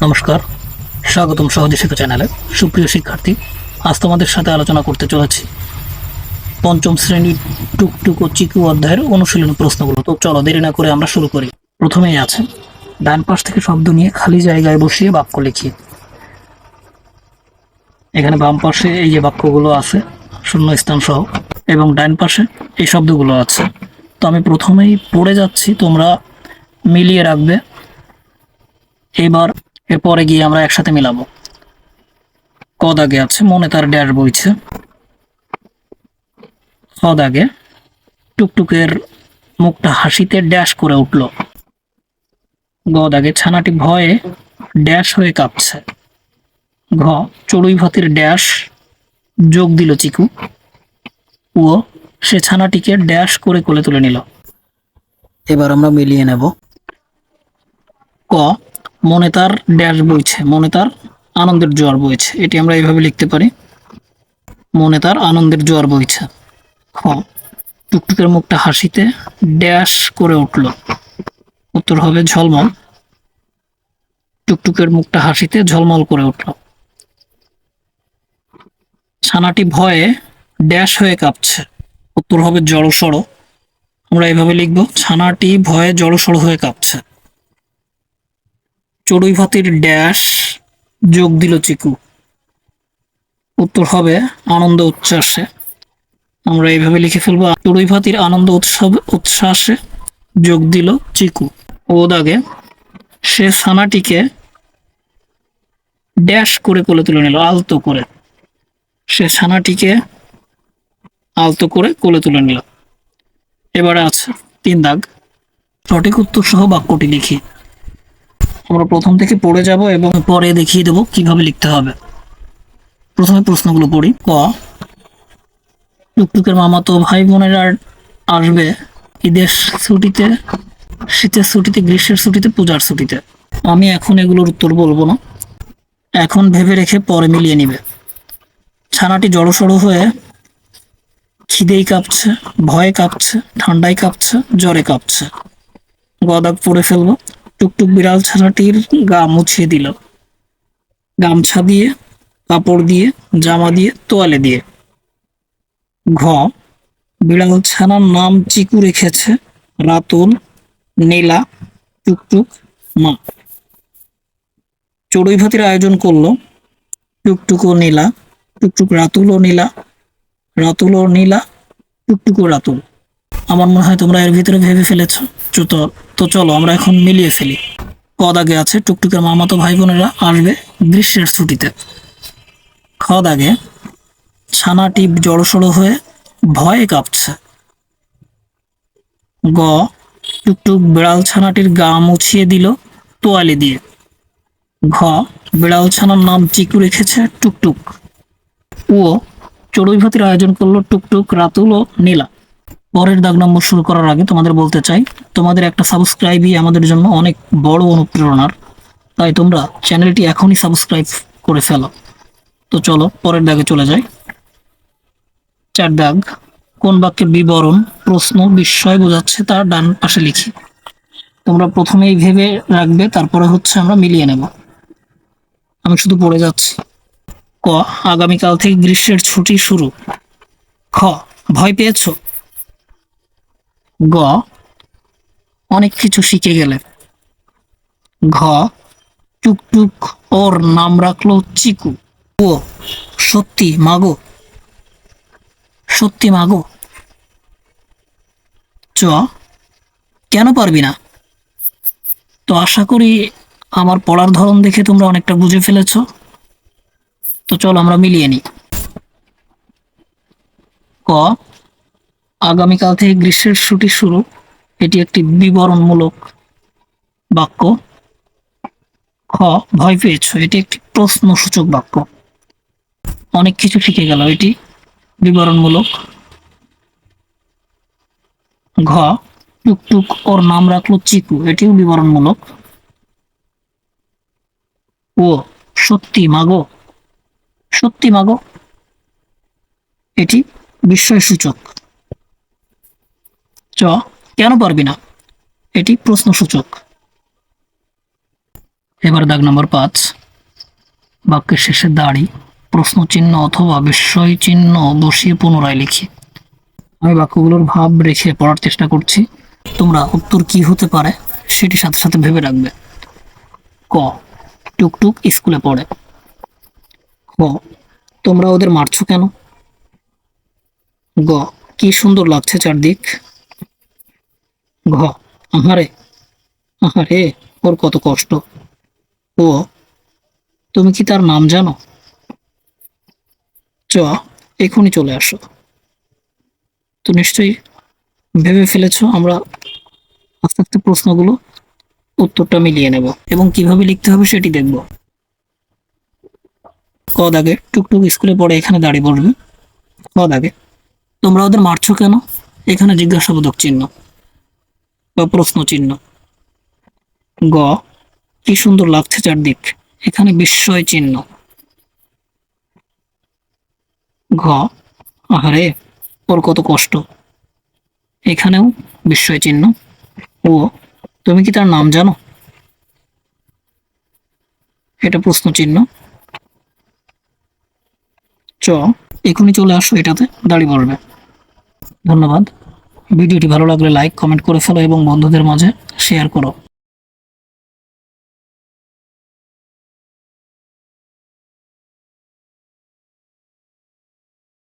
নমস্কার, স্বাগতম সহজশিক্ষা চ্যানেলে। সুপ্রিয় শিক্ষার্থী, আজ তোমাদের সাথে আলোচনা করতে চলেছি পঞ্চম শ্রেণীর টুকটুক ও চিকু অধ্যায়ের অনুশীলনী প্রশ্নগুলো। তো চলো দেরি না করে আমরা শুরু করি। প্রথমেই আছে, ডান পাশ থেকে শব্দ নিয়ে খালি জায়গায় বসিয়ে বাক্য লিখি। এখানে বাম পাশে এই যে বাক্যগুলো আছে শূন্য স্থান সহ, এবং ডান পাশে এই শব্দগুলো আছে। তো আমি প্রথমেই পড়ে যাচ্ছি, তোমরা মিলিয়ে রাখবে। এবার এরপরে গিয়ে আমরা একসাথে মিলাবো। ক দাগে আছে, মনে তার ড্যাশ বইছে। খ দাগে, টুকটুকের মুখটা হাসিতে ড্যাশ করে উঠল। গ দাগে, ছানাটি ভয়ে ড্যাশ হয়ে কাঁপছে। ঘ, চড়ুই ভাতির ড্যাশ যোগ দিল চিকু। ও, সে ছানাটিকে ড্যাশ করে কোলে তুলে নিল। এবার আমরা মিলিয়ে নেব। ক, মনে তার ড্যাশ বইছে, মনে তার আনন্দের জোয়ার বইছে। এটি আমরা এইভাবে লিখতে পারি, মনে তার আনন্দের জোয়ার বইছে। খ, টুকটুকের মুখটা হাসিতে ড্যাশ করে উঠল। উত্তর হবে ঝলমল। টুকটুকের মুখটা হাসিতে ঝলমল করে উঠল। ছানাটি ভয়ে ড্যাশ হয়ে কাঁপছে। উত্তর হবে জড়সড়। আমরা এভাবে লিখব, ছানাটি ভয়ে জড়সড় হয়ে কাঁপছে। চড়ুই ভাতির ড্যাশ যোগ দিল চিকু। উত্তর হবে আনন্দ উচ্ছ্বাসে। আমরা এইভাবে লিখে ফেলবো, চড়ুই ভাতির আনন্দ উচ্ছ্বাসে যোগ দিল চিকু। ও দাগে, সে ছানাটিকে ড্যাশ করে কোলে তুলে নিল, আলতো করে। সে ছানাটিকে আলতো করে কোলে তুলে নিল। এবারে আছে 3 দাগ, সঠিক উত্তর সহ বাক্যটি লিখি। আমরা প্রথম থেকে পড়ে যাব এবং পরে দেখিয়ে দেব কিভাবে লিখতে হবে। প্রথমে প্রশ্নগুলো পড়ি। ক, টুকটুকের মামাতো ভাই বোনেরা আসবে ঈদের ছুটিতে, শীতের ছুটিতে, গ্রীষ্মের ছুটিতে, পূজার ছুটিতে। আমি এখন এগুলোর উত্তর বলবো না, এখন ভেবে রেখে পরে মিলিয়ে নিবে। ছানাটি জড়সড় হয়ে খিদেই কাঁপছে, ভয়ে কাঁপছে, ঠান্ডায় কাঁপছে, জ্বরে কাঁপছে। গদাক পড়ে ফেলবো। টুকটুক বিড়াল ছানাটির গা মুছিয়ে দিল, গামছা দিয়ে, কাপড় দিয়ে, জামা দিয়ে, তোয়ালে দিয়ে। ঘ, বিড়াল ছানার নাম চিকু রেখেছে রাতুল, নীলা, টুকটুক, মা। চড়ুই ভাতির আয়োজন করলো টুকটুক ও নীলা, টুকটুক রাতুল ও নীলা, রাতুল ও নীলা, টুকটুক ও রাতুল। আমার মনে হয় তোমরা এর ভিতরে ভেবে ফেলেছ। তো চলো আমরা এখন মিলিয়ে ফেলি। ক দাগে আছে, টুকটুকের মামাতো ভাই বোনেরা আসবে গ্রীষ্মের ছুটিতে। খ দাগে, ছানাটি জড়সড় হয়ে ভয়ে কাঁপছে। গ, টুকটুক বিড়াল ছানাটির গা মুছিয়ে দিল তোয়ালে দিয়ে। ঘ, বিড়াল ছানার নাম চিকু রেখেছে টুকটুক। ও, চড়ুই ভাতির আয়োজন করলো টুকটুক, রাতুল ও নীলা। পরের দাগ নম্বর শুরু করার আগে তোমাদের বলতে চাই, তোমাদের একটা সাবস্ক্রাইবই আমাদের জন্য অনেক বড় অনুপ্রেরণার। তাই তোমরা চ্যানেলটি এখনই সাবস্ক্রাইব করে ফেলো। তো চলো পরের দাগে চলে যাই। 4 দাগ, কোন বাক্যের বিবরণ প্রশ্ন বিস্ময় বোঝাচ্ছে তার ডান পাশে লিখি। তোমরা প্রথমেই ভেবে রাখবে, তারপরে হচ্ছে আমরা মিলিয়ে নেব। আমি শুধু পড়ে যাচ্ছি। ক, আগামীকাল থেকে গ্রীষ্মের ছুটি শুরু। খ, ভয় পেয়েছো। গ, অনেক কিছু শিখে গেলে। ঘ, টুকটুক ওর নাম রাখলো চিকু। ও, সত্যি মাগো, সত্যি মাগো। চ, কেন পারবি না। তো আশা করি আমার পড়ার ধরন দেখে তোমরা অনেকটা বুঝে ফেলেছো। তো চলো আমরা মিলিয়ে নিই। ক, আগামীকাল থেকে গ্রীষ্মের ছুটি শুরু, এটি একটি বিবরণমূলক বাক্য। খ, ভয় পেয়েছো, এটি একটি প্রশ্নসূচক বাক্য। অনেক কিছু শিখে গেল, এটি বিবরণমূলক। ঘ, টুকটুক ওর নাম রাখলো চিকু, এটিও বিবরণমূলক। ও, সত্যি মাগো, সত্যি মাগো, এটি বিস্ময়সূচক। চ, কেন পারবি না, এটি প্রশ্নসূচক। এবার দাগ নম্বর 5, বাক্যের শেষে দাড়ি, প্রশ্ন চিহ্ন অথবা বিস্ময় চিহ্ন বসিয়ে পুনরায় লিখি। আমি বাক্যগুলোর ভাব রেখে পড়ার চেষ্টা করছি, তোমরা উত্তর কি হতে পারে সেটি সাথে সাথে ভেবে রাখবে। ক, টুকটুক স্কুলে পড়ে। খ, তোমরা ওদের মারছো কেন? গ, কি সুন্দর লাগছে চারদিক। ঘ, আহারে আহারে ওর কত কষ্ট। ও, তুমি কি তার নাম জানো? চ, এখনই চলে আসো। তো নিশ্চয়ই ভেবে ফেলেছো। আমরা আস্তে আস্তে প্রশ্নগুলো উত্তরটা মিলিয়ে নেব এবং কিভাবে লিখতে হবে সেটি দেখব। ক দাগে, টুকটুক স্কুলে পড়ে এখানে দাঁড়িয়ে বসবে। খ দাগে, তোমরা ওদের মারছো কেন? এখানে জিজ্ঞাসাবোধক চিহ্ন বা প্রশ্ন চিহ্ন। গ, কি সুন্দর লাগছে চারদিক, এখানে বিস্ময় চিহ্ন। ঘ, আহারে ওর কত কষ্ট, এখানেও বিস্ময় চিহ্ন। ও, তুমি কি তার নাম জানো? এটা প্রশ্ন চিহ্ন। চ, এখনই চলে আসো, এটাতে দাঁড়িয়ে পড়বে। ধন্যবাদ। ভিডিওটি ভালো লাগলে লাইক কমেন্ট করে ফেলো এবং বন্ধুদের মাঝে শেয়ার করো।